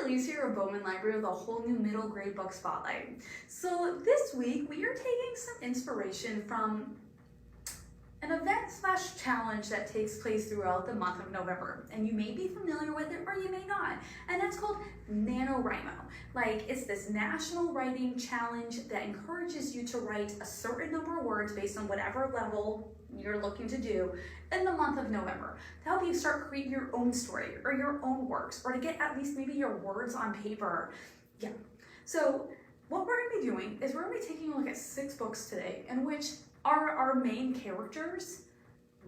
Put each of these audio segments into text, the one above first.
Elise here of Bowman Library with a whole new middle grade book spotlight. So this week we are taking some inspiration from an event/challenge that takes place throughout the month of November. And you may be familiar with it or you may not. And that's called NaNoWriMo. Like, it's this national writing challenge that encourages you to write a certain number of words based on whatever level you're looking to do in the month of November to help you start creating your own story or your own works, or to get at least maybe your words on paper. Yeah. So what we're gonna be doing is we're gonna be taking a look at 6 books today in which our main characters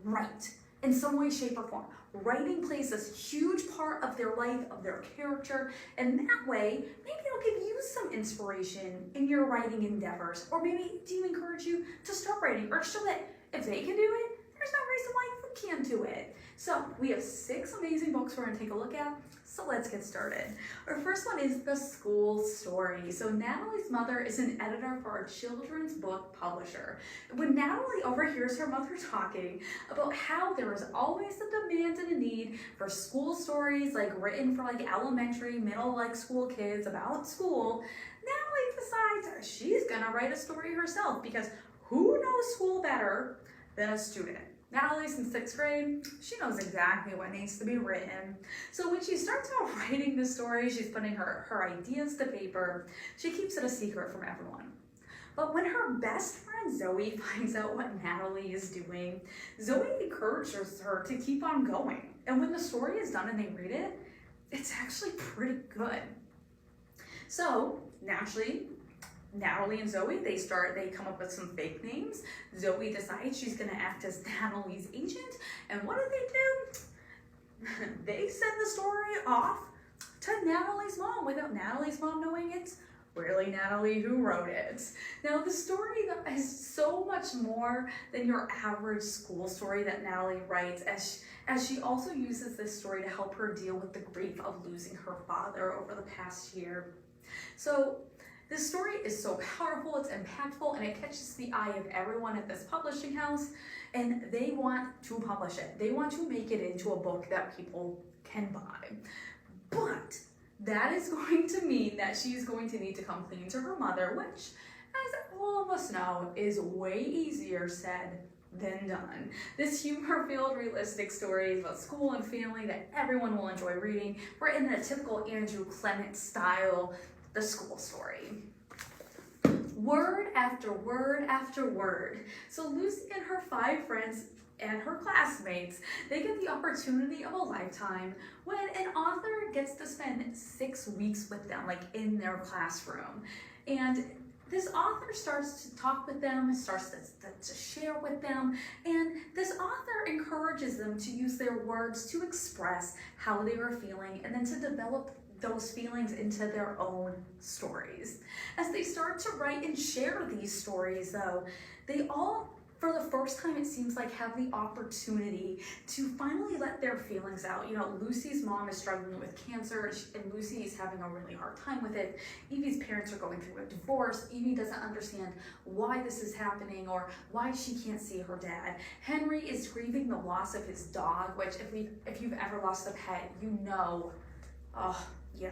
write in some way, shape, or form. Writing plays this huge part of their life, of their character, and that way, maybe it'll give you some inspiration in your writing endeavors, or maybe to encourage you to start writing, or show that if they can do it, there's no reason why you can't do it. So we have 6 amazing books we're gonna take a look at, so let's get started. Our first one is The School Story. So Natalie's mother is an editor for a children's book publisher. When Natalie overhears her mother talking about how there is always a demand and a need for school stories, like written for like elementary, middle, like school kids about school, Natalie decides that she's gonna write a story herself, because who knows school better than a student? Natalie's in 6th grade, she knows exactly what needs to be written. So when she starts out writing the story, she's putting her ideas to paper. She keeps it a secret from everyone. But when her best friend Zoe finds out what Natalie is doing, Zoe encourages her to keep on going. And when the story is done and they read it, it's actually pretty good. So naturally, Natalie and Zoe, they come up with some fake names. Zoe decides she's gonna act as Natalie's agent. And what do? They send the story off to Natalie's mom without Natalie's mom knowing it's really Natalie who wrote it. Now, the story is so much more than your average school story that Natalie writes, as she also uses this story to help her deal with the grief of losing her father over the past year. So, this story is so powerful, it's impactful, and it catches the eye of everyone at this publishing house, and they want to publish it. They want to make it into a book that people can buy. But that is going to mean that she's going to need to come clean to her mother, which, as all of us know, is way easier said than done. This humor-filled, realistic story about school and family that everyone will enjoy reading, written in a typical Andrew Clement style. The School Story. Word after word after word. So Lucy and her 5 friends and her classmates, they get the opportunity of a lifetime when an author gets to spend 6 weeks with them, like in their classroom. And this author starts to talk with them, starts to share with them, and this author encourages them to use their words to express how they were feeling and then to develop those feelings into their own stories. As they start to write and share these stories, though, they all, for the first time it seems like, have the opportunity to finally let their feelings out. You know, Lucy's mom is struggling with cancer, and Lucy is having a really hard time with it. Evie's parents are going through a divorce. Evie doesn't understand why this is happening or why she can't see her dad. Henry is grieving the loss of his dog, which if you've ever lost a pet, you know, yeah.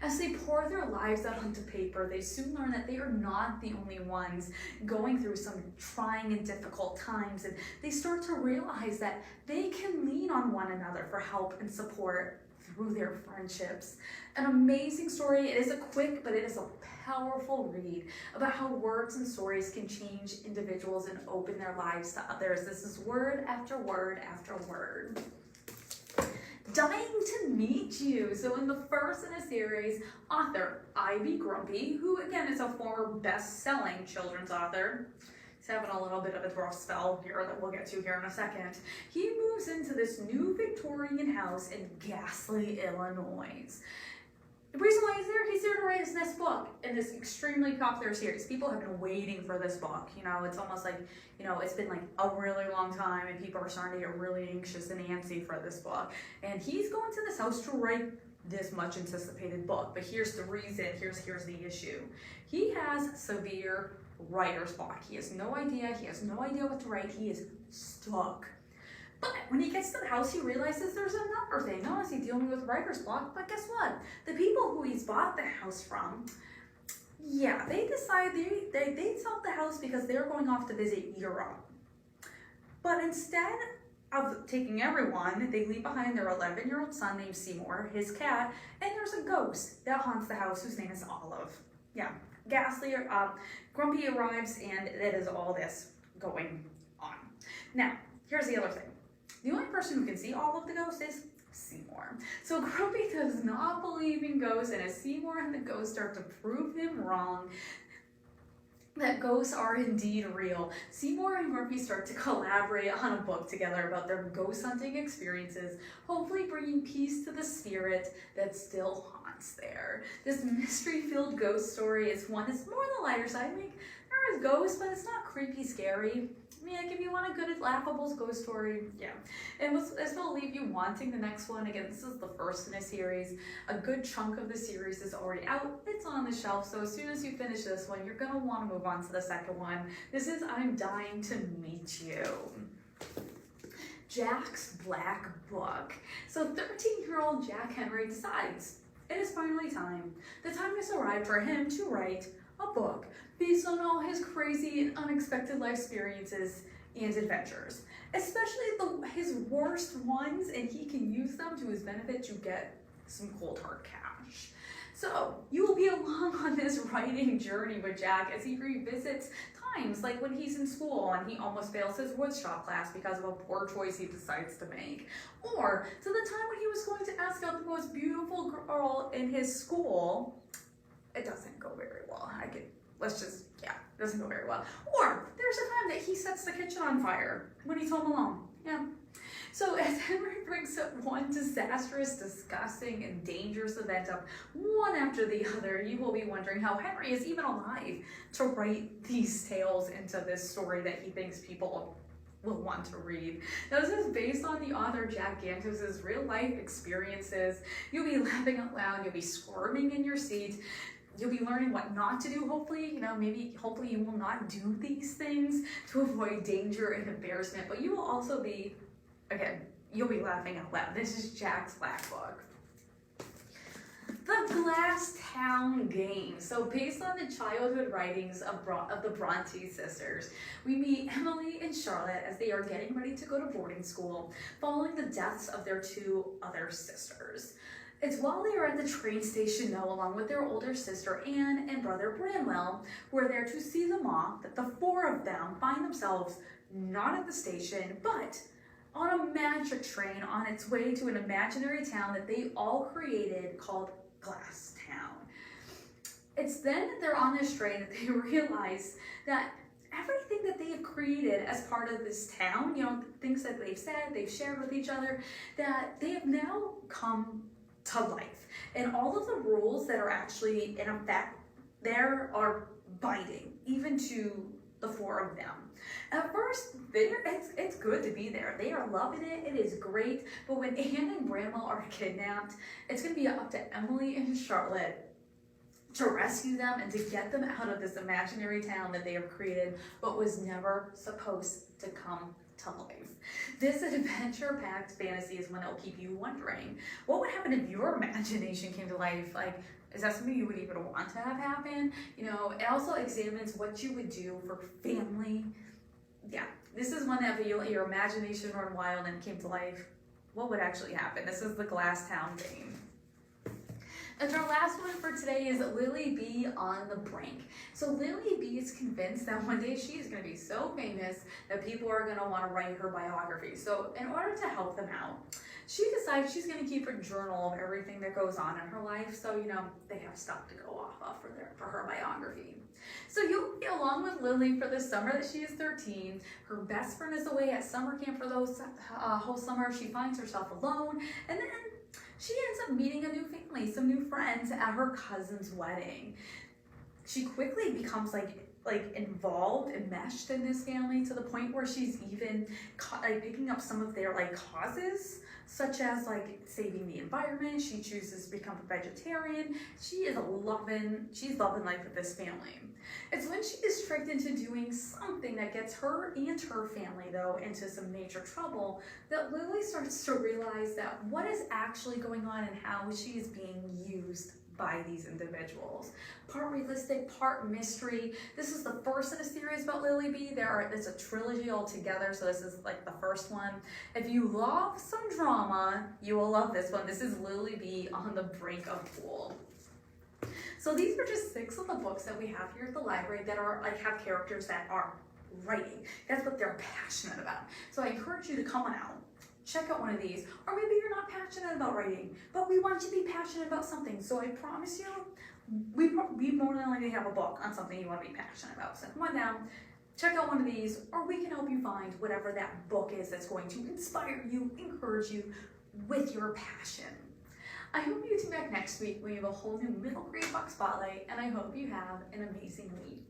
As they pour their lives out onto paper, they soon learn that they are not the only ones going through some trying and difficult times, and they start to realize that they can lean on one another for help and support through their friendships. An amazing story. It is a quick, but it is a powerful read about how words and stories can change individuals and open their lives to others. This is word after word after word. Dying to Meet You. So in the first in a series, author Ivy Grumpy, who again is a former best-selling children's author, he's having a little bit of a rough spell here that we'll get to here in a second. He moves into this new Victorian house in Ghastly, Illinois. The reason why he's here to write his next book in this extremely popular series. People have been waiting for this book. You know, it's almost like, you know, it's been like a really long time and people are starting to get really anxious and antsy for this book. And he's going to this house to write this much anticipated book. But here's the reason, here's the issue. He has severe writer's block. He has no idea what to write. He is stuck. But when he gets to the house, he realizes there's another thing. Not only is he dealing with writer's block, but guess what? The people who he's bought the house from, yeah, they decide they sell the house because they're going off to visit Europe. But instead of taking everyone, they leave behind their 11-year-old son named Seymour, his cat, and there's a ghost that haunts the house whose name is Olive. Yeah, Ghastly, Grumpy arrives, and it is all this going on. Now, here's the other thing. The only person who can see all of the ghosts is Seymour. So Grumpy does not believe in ghosts, and as Seymour and the ghost start to prove him wrong, that ghosts are indeed real, Seymour and Grumpy start to collaborate on a book together about their ghost hunting experiences, hopefully bringing peace to the spirit that still haunts there. This mystery-filled ghost story is one that's more on the lighter side. I mean, there is ghosts, but it's not creepy scary. I mean, like if you want a good, laughable ghost story, yeah. And this will leave you wanting the next one. Again, this is the first in a series. A good chunk of the series is already out. It's on the shelf, so as soon as you finish this one, you're going to want to move on to the second one. This is I'm Dying to Meet You. Jack's Black Book. So 13-year-old Jack Henry decides it is finally time. The time has arrived for him to write a book based on all his crazy and unexpected life experiences and adventures, especially his worst ones, and he can use them to his benefit to get some cold hard cash. So you will be along on this writing journey with Jack as he revisits times like when he's in school and he almost fails his woodshop class because of a poor choice he decides to make, or to the time when he was going to ask out the most beautiful girl in his school. It doesn't go very well. It doesn't go very well. Or there's a time that he sets the kitchen on fire when he's home alone. Yeah. So as Henry brings up one disastrous, disgusting, and dangerous event up one after the other, you will be wondering how Henry is even alive to write these tales into this story that he thinks people will want to read. Now, this is based on the author Jack Gantos' real life experiences. You'll be laughing out loud, you'll be squirming in your seat, you'll be learning what not to do, hopefully. Hopefully you will not do these things to avoid danger and embarrassment, but you will also be, again, you'll be laughing out loud. This is Jack's Black Book. The Glass Town Game. So based on the childhood writings of the Bronte sisters, we meet Emily and Charlotte as they are getting ready to go to boarding school following the deaths of their two other sisters. It's while they are at the train station, though, along with their older sister Anne and brother Branwell, who are there to see them off, that the four of them find themselves not at the station, but on a magic train on its way to an imaginary town that they all created called Glass Town. It's then that they're on this train that they realize that everything that they have created as part of this town, things that they've said, they've shared with each other, that they have now come to life. And all of the rules that are actually in effect there are binding, even to the four of them. At first, it's good to be there. They are loving it. It is great. But when Anne and Bramwell are kidnapped, it's going to be up to Emily and Charlotte to rescue them and to get them out of this imaginary town that they have created, but was never supposed to come to life. This adventure-packed fantasy is one that will keep you wondering, what would happen if your imagination came to life? Like, is that something you would even want to have happen? It also examines what you would do for family. Yeah, this is one that if you let your imagination run wild and came to life, what would actually happen? This is the Glass Town Game. And our last one for today is Lily B on the Brink. So Lily B is convinced that one day she is going to be so famous that people are going to want to write her biography. So in order to help them out, she decides she's going to keep a journal of everything that goes on in her life. So, they have stuff to go off of for her biography. So you'll be along with Lily for the summer that she is 13. Her best friend is away at summer camp for the whole summer. She finds herself alone, and then she ends up meeting a new family, some new friends at her cousin's wedding. She quickly becomes like like involved, enmeshed in this family to the point where she's even like picking up some of their like causes, such as like saving the environment. She chooses to become a vegetarian. She's loving life with this family. It's when she is tricked into doing something that gets her and her family though into some major trouble that Lily starts to realize that what is actually going on and how she is being used by these individuals. Part realistic, part mystery. This is the first in a series about Lily Bee. It's a trilogy altogether, so this is like the first one. If you love some drama, you will love this one. This is Lily Bee on the Brink of Pool. So these are just 6 of the books that we have here at the library that are like have characters that are writing. That's what they're passionate about. So I encourage you to come on out, check out one of these, or maybe you're not passionate about writing, but we want you to be passionate about something. So I promise you, we more than likely have a book on something you want to be passionate about. So come on down, check out one of these, or we can help you find whatever that book is that's going to inspire you, encourage you with your passion. I hope you tune back next week when we have a whole new middle grade book spotlight, and I hope you have an amazing week.